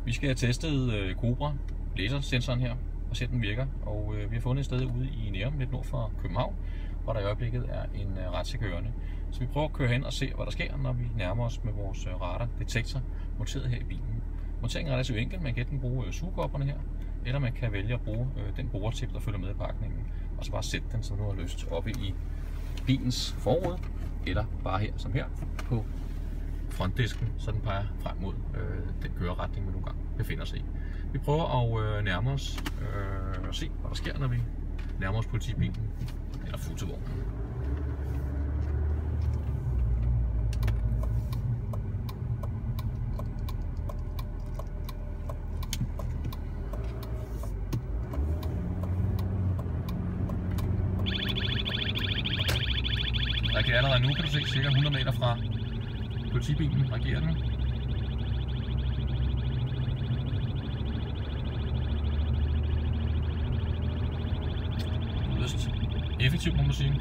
Vi skal have testet Cobra lasersensoren her og se, den virker. Og vi har fundet et sted ude i Nærum, lidt nord for København, hvor der i øjeblikket er en retssag kørende. Så vi prøver at køre hen og se, hvad der sker, når vi nærmer os med vores radardetektor monteret her i bilen. Monteringen er relativt enkel. Man kan enten bruge sugekopperne her, eller man kan vælge at bruge den boretip, der følger med i pakningen, og så bare sætte den, som nu har lyst, oppe i bilens forrude, eller bare her, som her, på frontdisken, så den peger frem mod den køreretning, vi nogle gange befinder sig i. Vi prøver at nærme os og se, hvad der sker, når vi nærmer os politibilen eller fotovognen. Jeg kan allerede nu, kan du se, cirka 100 meter fra politibilen reagerer den. Yderst effektivt, må man sige.